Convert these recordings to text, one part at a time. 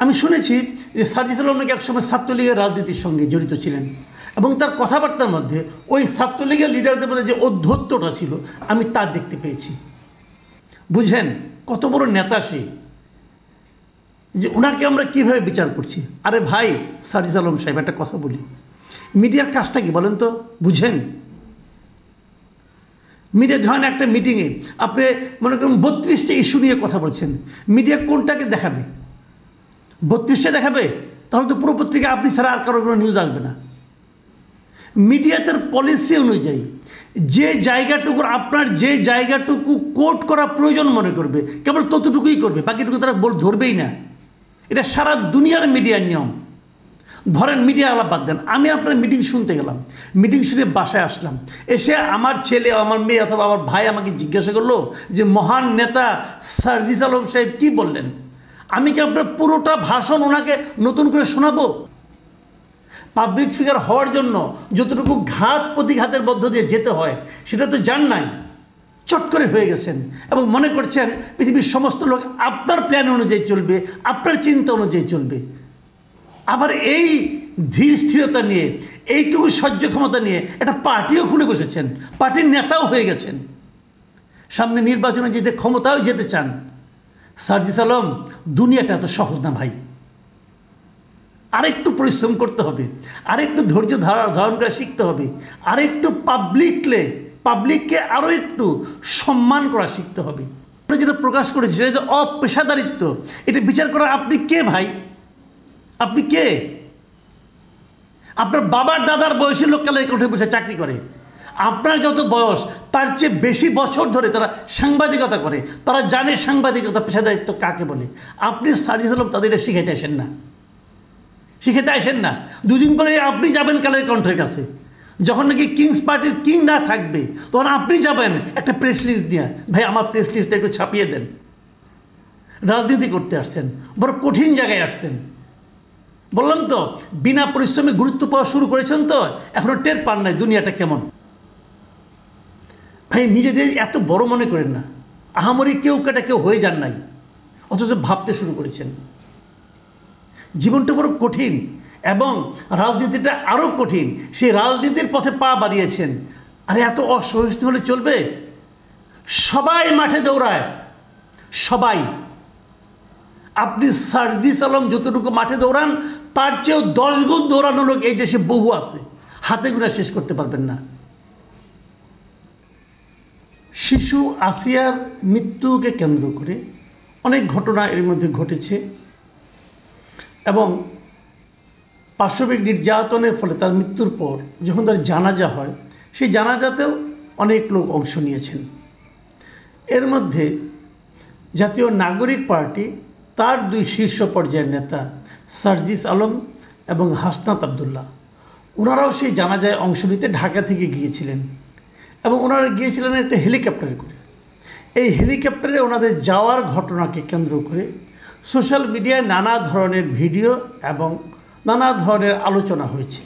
আমি শুনেছি যে সার্জিস আলম নাকি একসময় ছাত্রলীগের রাজনীতির সঙ্গে জড়িত ছিলেন এবং তার কথাবার্তার মধ্যে ওই ছাত্রলীগের লিডারদের মধ্যে যে অধ্যত্বটা ছিল আমি তা দেখতে পেয়েছি। বুঝেন কত বড় নেতা সে, যে ওনাকে আমরা কীভাবে বিচার করছি। আরে ভাই সার্জিস আলম সাহেব, একটা কথা বলি, মিডিয়ার কাজটা কি বলেন তো? বুঝেন, মিডিয়া যখন একটা মিটিংয়ে আপনি মনে করুন 32টা ইস্যু নিয়ে কথা বলছেন, মিডিয়া কোনটাকে দেখাবে? 32টা দেখাবে? তাহলে তো পুরো পত্রিকা আপনি ছাড়া আর কারো কোনো নিউজ আসবে না। মিডিয়া তার পলিসি অনুযায়ী যে জায়গাটুকুর আপনার যে জায়গাটুকু কোট করা প্রয়োজন মনে করবে কেবল ততটুকুই করবে, বাকিটুকু তারা ধরবেই না। এটা সারা দুনিয়ার মিডিয়ার নিয়ম। ধরেন মিডিয়া আলাপ বাদ দেন, আমি আপনার মিটিং শুনতে গেলাম, মিটিং শুনে বাসায় আসলাম, এসে আমার ছেলে আমার মেয়ে অথবা আমার ভাই আমাকে জিজ্ঞাসা করলো যে মহান নেতা সার্জিস আলম সাহেব কী বললেন। আমি কি আপনার পুরোটা ভাষণ ওনাকে নতুন করে শোনাবো? পাবলিক ফিগার হওয়ার জন্য যতটুকু ঘাত প্রতিঘাতের মধ্য দিয়ে যেতে হয় সেটা তো জান নাই, চট করে হয়ে গেছেন এবং মনে করছেন পৃথিবীর সমস্ত লোক আপনার প্ল্যান অনুযায়ী চলবে, আপনার চিন্তা অনুযায়ী চলবে। আবার এই ধীর স্থিরতা নিয়ে, এইটুকু সহ্য ক্ষমতা নিয়ে একটা পার্টিও খুলে বসেছেন, পার্টির নেতাও হয়ে গেছেন, সামনে নির্বাচনে যেতে ক্ষমতাও যেতে চান। সার্জিস আলম, দুনিয়াটা এত সহজ না ভাই, আরেকটু পরিশ্রম করতে হবে, আরেকটু ধৈর্য ধারণ করা শিখতে হবে, আরেকটু পাবলিককে আরও একটু সম্মান করা শিখতে হবে। যেটা প্রকাশ করেছে সেটা যে অপেশাদারিত্ব, এটা বিচার করা আপনি কে ভাই? আপনি কে? আপনার বাবার দাদার বয়সী লোক কালে উঠে বসে চাকরি করে, আপনার যত বয়স তার চেয়ে বেশি বছর ধরে তারা সাংবাদিকতা করে, তারা জানে সাংবাদিকতা পেশাদারিত্ব কাকে বলে। আপনি সার্জিস আলম তাদের এটা শিখাইতে আসেন না। দুদিন পরে আপনি যাবেন কালের কণ্ঠের কাছে, যখন নাকি কিংস পার্টির কিং না থাকবে তখন আপনি যাবেন একটা প্রেস লিস্ট দিয়ে, ভাই আমার প্রেস লিস্টটা একটু ছাপিয়ে দেন। রাজনীতি করতে আসছেন, বড় কঠিন জায়গায় আসছেন। বললাম তো বিনা পরিশ্রমে গুরুত্ব পাওয়া শুরু করেছেন, তো এখনো টের পান নাই দুনিয়াটা কেমন। ভাই নিজেদের এত বড় মনে করেন না, আহামরি কেউ হয়ে যান নাই, অথচ ভাবতে শুরু করেছেন। জীবনটা বড় কঠিন এবং রাজনীতিটা আরও কঠিন, সেই রাজনীতির পথে পা বাড়িয়েছেন। আরে এত অসহিষ্ণু হলে চলবে? সবাই মাঠে দৌড়ায়, সবাই। আপনি সার্জিস আলম যতটুকু মাঠে দৌড়ান তার চেয়েও 10 গুণ দৌড়ানো লোক এই দেশে বহু আছে, হাতে গোনা শেষ করতে পারবেন না। শিশু আসিয়ার মৃত্যুকে কেন্দ্র করে অনেক ঘটনা এর মধ্যে ঘটেছে এবং পাশবিক নির্যাতনের ফলে তার মৃত্যুর পর যখন তার জানাজা হয়, সেই জানাজাতেও অনেক লোক অংশ নিয়েছেন। এর মধ্যে জাতীয় নাগরিক পার্টি তার 2 শীর্ষ পর্যায়ের নেতা সার্জিস আলম এবং হাসনাত আবদুল্লাহ, ওনারাও সেই জানাজায় অংশ নিতে ঢাকা থেকে গিয়েছিলেন এবং ওনারা গিয়েছিলেন একটা হেলিকপ্টারে করে। এই হেলিকপ্টারে ওনাদের যাওয়ার ঘটনাকে কেন্দ্র করে সোশ্যাল মিডিয়ায় নানা ধরনের ভিডিও এবং নানা ধরনের আলোচনা হয়েছে।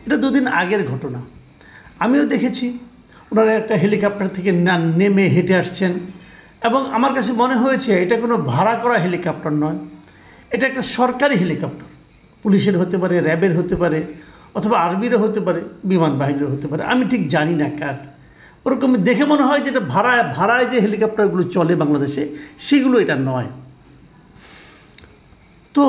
এটা 2 দিন আগের ঘটনা। আমিও দেখেছি ওনারা একটা হেলিকপ্টার থেকে নেমে হেঁটে আসছেন এবং আমার কাছে মনে হয়েছে এটা কোনো ভাড়া করা হেলিকপ্টার নয়, এটা একটা সরকারি হেলিকপ্টার। পুলিশের হতে পারে, র্যাবের হতে পারে, অথবা আর্মিরও হতে পারে, বিমান বাহিনীরও হতে পারে, আমি ঠিক জানি না কার। ওরকম দেখে মনে হয় যেটা ভাড়ায় যে হেলিকপ্টারগুলো চলে বাংলাদেশে সেগুলো এটা নয়। তো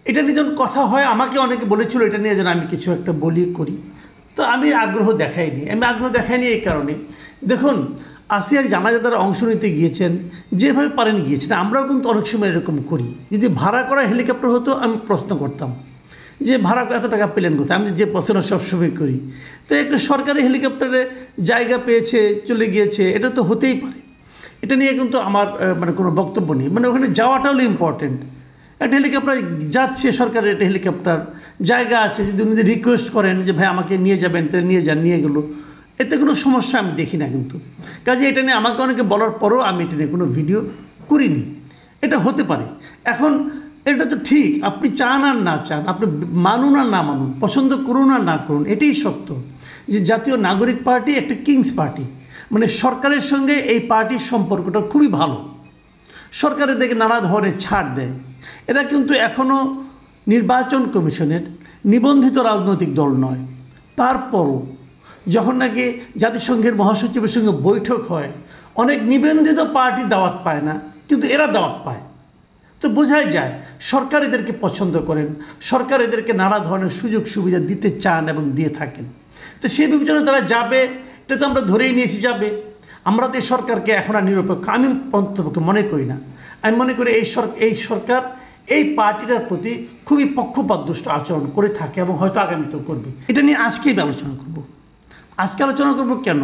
এটা নিয়ে যখন কথা হয়, আমাকে অনেকে বলেছিল এটা নিয়ে যেন আমি কিছু একটা বলি করি, তো আমি আগ্রহ দেখাইনি। এই কারণে, দেখুন আসিয়ার জানাজা তারা অংশ নিতে গিয়েছেন, যেভাবে পারেন গিয়েছেন। আমরাও কিন্তু অনেক সময় এরকম করি। যদি ভাড়া করা হেলিকপ্টার হতো আমি প্রশ্ন করতাম যে ভাড়া এত টাকা পেলেন কোথায়, আমি যে প্রশ্ন সবসময় করি। তো একটা সরকারি হেলিকপ্টারে জায়গা পেয়েছে, চলে গিয়েছে, এটা তো হতেই পারে। এটা নিয়ে কিন্তু আমার কোনো বক্তব্য নেই। ওখানে যাওয়াটা হলো ইম্পর্টেন্ট। একটা হেলিকপ্টার যাচ্ছে, সরকারের একটা হেলিকপ্টার, জায়গা আছে, যদি উনি রিকোয়েস্ট করেন যে ভাই আমাকে নিয়ে যাবেন, তাহলে নিয়ে যান, নিয়ে গেলো, এতে কোনো সমস্যা আমি দেখি না। কিন্তু কাজে এটা নিয়ে আমাকে অনেকে বলার পরও আমি এটা নিয়ে কোনো ভিডিও করিনি। এটা হতে পারে। এখন এটা তো ঠিক, আপনি চান আর না চান, আপনি মানুন আর না মানুন, পছন্দ করুন আর না করুন, এটাই সত্য যে জাতীয় নাগরিক পার্টি একটা কিংস পার্টি। সরকারের সঙ্গে এই পার্টির সম্পর্কটা খুবই ভালো। সরকারের দেখে নানা ধরনের ছাড় দেয়, এরা কিন্তু এখনও নির্বাচন কমিশনের নিবন্ধিত রাজনৈতিক দল নয়। তারপরও যখন নাকি জাতিসংঘের মহাসচিবের সঙ্গে বৈঠক হয়, অনেক নিবন্ধিত পার্টি দাওয়াত পায় না, কিন্তু এরা দাওয়াত পায়। তো বোঝাই যায় সরকার এদেরকে পছন্দ করেন, সরকার এদেরকে নানা ধরনের সুযোগ সুবিধা দিতে চান এবং দিয়ে থাকেন। তো সেই বিবেচনায় তারা যাবে, এটা তো আমরা ধরেই নিয়েছি যাবে। আমরা তো এই সরকারকে এখন আর নিরপেক্ষ আমি অন্ততপক্ষে মনে করি না। আমি মনে করি এই সরকার এই পার্টিটার প্রতি খুবই পক্ষপাতদুষ্ট আচরণ করে থাকে এবং হয়তো আগামীতেও করবে। এটা নিয়ে আজকেই আলোচনা করব। আজকে আলোচনা করব কেন,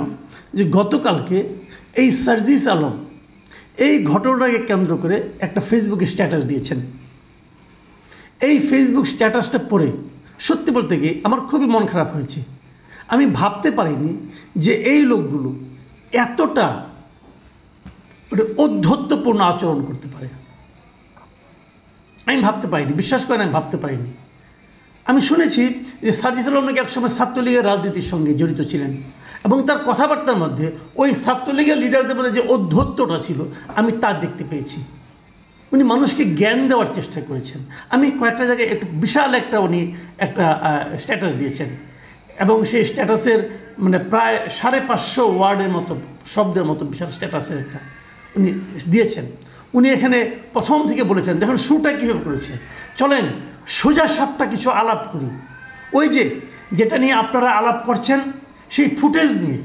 যে গতকালকে এই সার্জিস আলম এই ঘটনাটাকে কেন্দ্র করে একটা ফেসবুকে স্ট্যাটাস দিয়েছেন। এই ফেসবুক স্ট্যাটাসটা পড়ে সত্যি বলতে গিয়ে আমার খুবই মন খারাপ হয়েছে। আমি ভাবতে পারিনি যে এই লোকগুলো এতটা ঔদ্ধত্যপূর্ণ আচরণ করতে পারে। আমি ভাবতে পারিনি, বিশ্বাস করেন আমি ভাবতে পারিনি। আমি শুনেছি যে সার্জিস আলম নাকি একসময় ছাত্রলীগের রাজনীতির সঙ্গে জড়িত ছিলেন এবং তার কথাবার্তার মধ্যে ওই ছাত্রলীগের লিডারদের মধ্যে যে ঔদ্ধত্যটা ছিল আমি তা দেখতে পেয়েছি। উনি মানুষকে জ্ঞান দেওয়ার চেষ্টা করেছেন। আমি কয়েকটা জায়গায় একটু বিশাল উনি একটা স্ট্যাটাস দিয়েছেন এবং সেই স্ট্যাটাসের মানে প্রায় 550 ওয়ার্ডের মতো শব্দের মতো বিশাল স্ট্যাটাসের একটা উনি দিয়েছেন। উনি এখানে প্রথম থেকে বলেছেন, দেখুন শুরুটা কীভাবে করেছে, চলেন সোজা সাপটা কিছু আলাপ করি। ওই যেটা নিয়ে আপনারা আলাপ করছেন সেই ফুটেজ নিয়ে,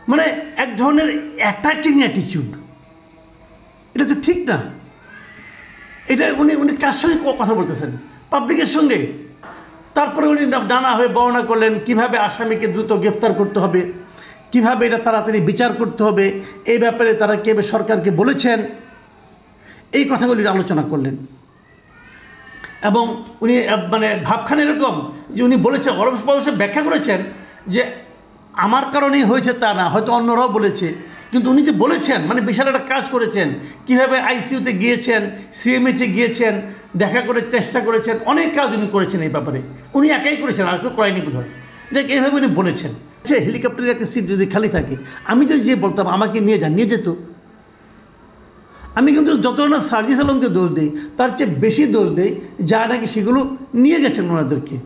মানে এক ধরনের অ্যাটাকিং অ্যাটিটিউড, এটা তো ঠিক না। এটা উনি কার সঙ্গে কথা বলতেছেন? পাবলিকের সঙ্গে। তারপরে উনি নানাভাবে বর্ণনা করলেন কীভাবে আসামিকে দ্রুত গ্রেফতার করতে হবে, কিভাবে এটা তাড়াতাড়ি বিচার করতে হবে, এই ব্যাপারে তারা কীভাবে সরকারকে বলেছেন, এই কথাগুলি আলোচনা করলেন। এবং উনি মানে ভাবখানে এরকম যে উনি বলেছেন, অবশ্যই ব্যাখ্যা করেছেন যে আমার কারণেই হয়েছে তা না, হয়তো অন্যরাও বলেছে, কিন্তু উনি যে বলেছেন মানে বিশাল একটা কাজ করেছেন। কীভাবে আইসিইউতে গিয়েছেন, সিএমএইচে গিয়েছেন, দেখা করে চেষ্টা করেছেন, অনেক কাজ উনি করেছেন এই ব্যাপারে। উনি একাই করেছেন, আর কেউ করেনি বোধ হয়। দেখ এইভাবে উনি বলেছেন যে হেলিকপ্টারের একটা সিট যদি খালি থাকে, আমি যদি যে বলতাম আমাকে নিয়ে যান, নিয়ে যেত। আমি কিন্তু যত না সার্জিস আলমকে দোষ দিই, তার চেয়ে বেশি দোষ দেই যা নাকি সেগুলো নিয়ে গেছেন ওনাদেরকে।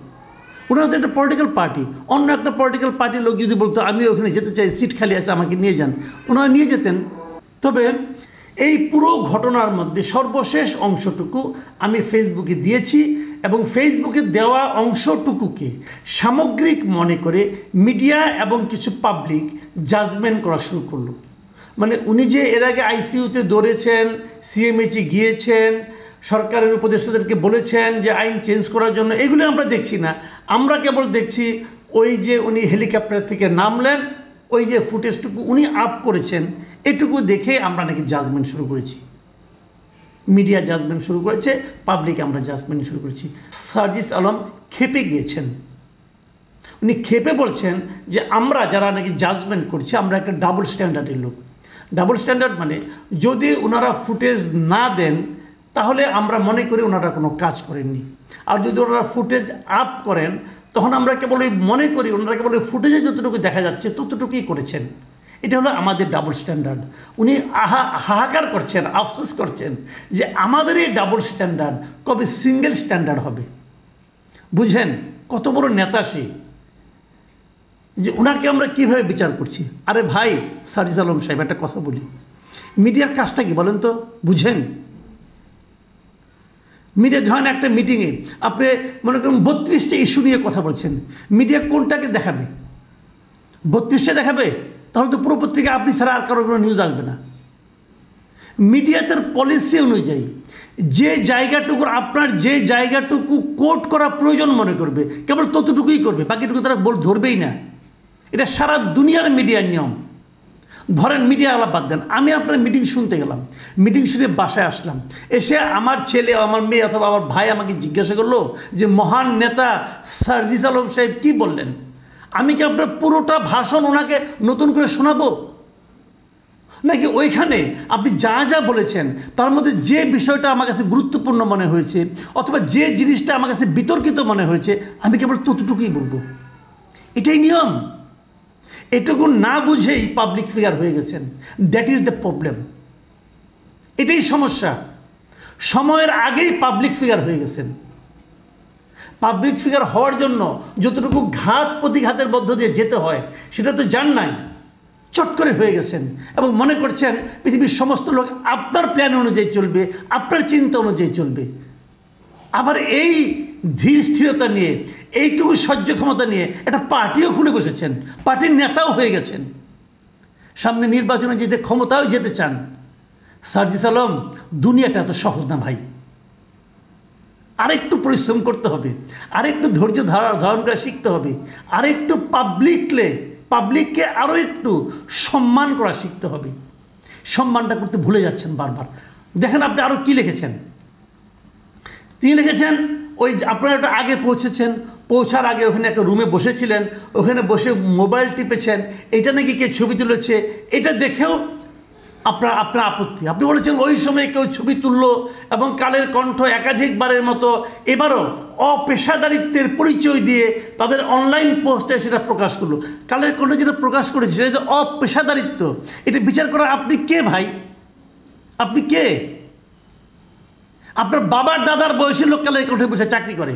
ওনারা তো একটা পলিটিক্যাল পার্টি, অন্য একটা পলিটিক্যাল পার্টির লোক যদি বলতো আমি ওখানে যেতে চাই, সিট খালি আছে আমাকে নিয়ে যান, ওনারা নিয়ে যেতেন। তবে এই পুরো ঘটনার মধ্যে সর্বশেষ অংশটুকু আমি ফেসবুকে দিয়েছি এবং ফেসবুকে দেওয়া অংশটুকুকে সামগ্রিক মনে করে মিডিয়া এবং কিছু পাবলিক জাজমেন্ট করা শুরু করলো। মানে উনি যে এর আগে আইসিইউতে দৌড়েছেন, সিএমএইচে গিয়েছেন, সরকারের উপদেষ্টাদেরকে বলেছেন যে আইন চেঞ্জ করার জন্য, এগুলো আমরা দেখছি না। আমরা কেবল দেখছি ওই যে উনি হেলিকপ্টার থেকে নামলেন, ওই যে ফুটেজটুকু উনি আপ করেছেন, এটুকু দেখে আমরা নাকি জাজমেন্ট শুরু করেছি। মিডিয়া জাজমেন্ট শুরু করেছে, পাবলিক আমরা জাজমেন্ট শুরু করেছি। সার্জিস আলম ক্ষেপে গিয়েছেন। উনি ক্ষেপে বলছেন যে আমরা যারা নাকি জাজমেন্ট করছি আমরা একটা ডাবল স্ট্যান্ডার্ডের লোক। ডাবল স্ট্যান্ডার্ড মানে যদি ওনারা ফুটেজ না দেন তাহলে আমরা মনে করি ওনারা কোনো কাজ করেননি, আর যদি ওনারা ফুটেজ আপ করেন তখন আমরা কেবল মনে করি ওনারা কেবল ফুটেজে যতটুকু দেখা যাচ্ছে ততটুকুই করেছেন। এটা হলো আমাদের ডাবল স্ট্যান্ডার্ড। উনি হাহাকার করছেন, আফসোস করছেন যে আমাদের এই ডাবল স্ট্যান্ডার্ড কবে সিঙ্গেল স্ট্যান্ডার্ড হবে। বুঝেন কত বড় নেতা সে, যে ওনাকে আমরা কীভাবে বিচার করছি। আরে ভাই সার্জিস আলম সাহেব, একটা কথা বলি, মিডিয়ার কাজটা কি বলেন তো? বুঝেন, মিডিয়া যখন একটা মিটিংয়ে আপনি মনে করেন 32টা ইস্যু নিয়ে কথা বলছেন, মিডিয়া কোনটাকে দেখাবে? 32টা দেখাবে? তাহলে তো পুরো পত্রিকা আপনি ছাড়া আর কারো কোনো নিউজ আসবে না। মিডিয়া তার পলিসি অনুযায়ী যে জায়গাটুকুর আপনার যে জায়গাটুকু কোট করা প্রয়োজন মনে করবে কেবল ততটুকুই করবে, বাকিটুকু তারা ধরবেই না। এটা সারা দুনিয়ার মিডিয়ার নিয়ম। ধরেন মিডিয়া আলাপ বাদ দেন, আমি আপনার মিটিং শুনতে গেলাম, মিটিং শুনে বাসায় আসলাম, এসে আমার ছেলে, আমার মেয়ে অথবা আমার ভাই আমাকে জিজ্ঞাসা করলো যে মহান নেতা সার্জিস আলম সাহেব কী বললেন। আমি কি আপনার পুরোটা ভাষণ ওনাকে নতুন করে শোনাবো? নাকি ওইখানে আপনি যা যা বলেছেন তার মধ্যে যে বিষয়টা আমার কাছে গুরুত্বপূর্ণ মনে হয়েছে অথবা যে জিনিসটা আমার কাছে বিতর্কিত মনে হয়েছে আমি কেবল ততটুকুই বলবো? এটাই নিয়ম। এটুকু না বুঝেই পাবলিক ফিগার হয়ে গেছেন। That is the problem. এটাই সমস্যা। সময়ের আগেই পাবলিক ফিগার হয়ে গেছেন। পাবলিক ফিগার হওয়ার জন্য যতটুকু ঘাত প্রতিঘাতের মধ্য দিয়ে যেতে হয় সেটা তো জান নাই, চট করে হয়ে গেছেন এবং মনে করছেন পৃথিবীর সমস্ত লোক আপনার প্ল্যান অনুযায়ী চলবে, আপনার চিন্তা অনুযায়ী চলবে। আবার এই ধীর স্থিরতা নিয়ে, এইটুকু সহ্য ক্ষমতা নিয়ে একটা পার্টিও খুলে বসেছেন, পার্টির নেতাও হয়ে গেছেন, সামনে নির্বাচনে যেতে ক্ষমতাও যেতে চান। সার্জিস আলম, দুনিয়াটা এত সহজ না ভাই, আরেকটু পরিশ্রম করতে হবে, আরেকটু ধৈর্য ধারণ করা শিখতে হবে, আরেকটু পাবলিককে আরও একটু সম্মান করা শিখতে হবে। সম্মানটা করতে ভুলে যাচ্ছেন বারবার। দেখেন আপনি আরও কি লিখেছেন। তিনি লিখেছেন ওই আপনারা একটা আগে পৌঁছার আগে ওখানে একটা রুমে বসেছিলেন, ওখানে বসে মোবাইল টিপেছেন, এটা নাকি কে ছবি তুলেছে, এটা দেখেও আপনার আপত্তি। আপনি বলেছেন ওই সময় কেউ ছবি তুললো এবং কালের কণ্ঠ একাধিকবারের মতো এবারও অপেশাদারিত্বের পরিচয় দিয়ে তাদের অনলাইন পোস্টে সেটা প্রকাশ করলো। কালের কণ্ঠ যেটা প্রকাশ করেছে সেটা অপেশাদারিত্ব। এটা বিচার করার আপনি কে ভাই? আপনি কে? আপনার বাবার দাদার বয়সী লোক কালের কণ্ঠে বসে চাকরি করে।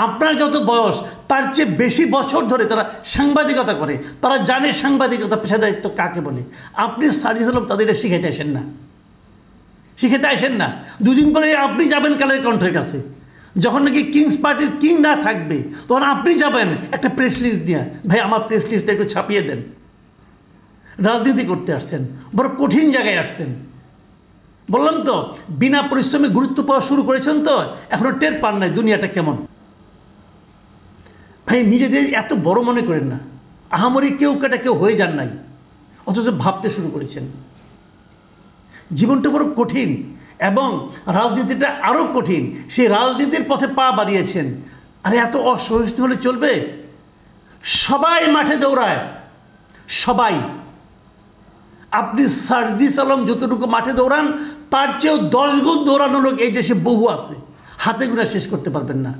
আপনার যত বয়স তার চেয়ে বেশি বছর ধরে তারা সাংবাদিকতা করে, তারা জানে সাংবাদিকতা পেশাদারিত্ব কাকে বলে। আপনি সার্জিস আলম তাদের এটা শিখাইতে আসেন না। দুদিন পরে আপনি যাবেন কালের কণ্ঠের কাছে, যখন নাকি কিংস পার্টির কিং না থাকবে তখন আপনি যাবেন একটা প্রেস লিস্ট দিয়ে, ভাই আমার প্রেস লিস্টটা একটু ছাপিয়ে দেন। রাজনীতি করতে আসছেন, বড় কঠিন জায়গায় আসছেন। বললাম তো বিনা পরিশ্রমে গুরুত্ব পাওয়া শুরু করেছেন, তো এখনো টের পান নাই দুনিয়াটা কেমন। ভাই নিজেদের এত বড় মনে করেন না, আহামরি কেউ হয়ে যান নাই, অথচ ভাবতে শুরু করেছেন। জীবনটা বড় কঠিন এবং রাজনীতিটা আরও কঠিন। সেই রাজনীতির পথে পা বাড়িয়েছেন। আরে এত অসহিষ্ণু হলে চলবে? সবাই মাঠে দৌড়ায়, সবাই। আপনি সার্জিস আলম যতটুকু মাঠে দৌড়ান তার চেয়েও 10 গুণ দৌড়ানো লোক এই দেশে বহু আছে, হাতে গোনা শেষ করতে পারবেন না।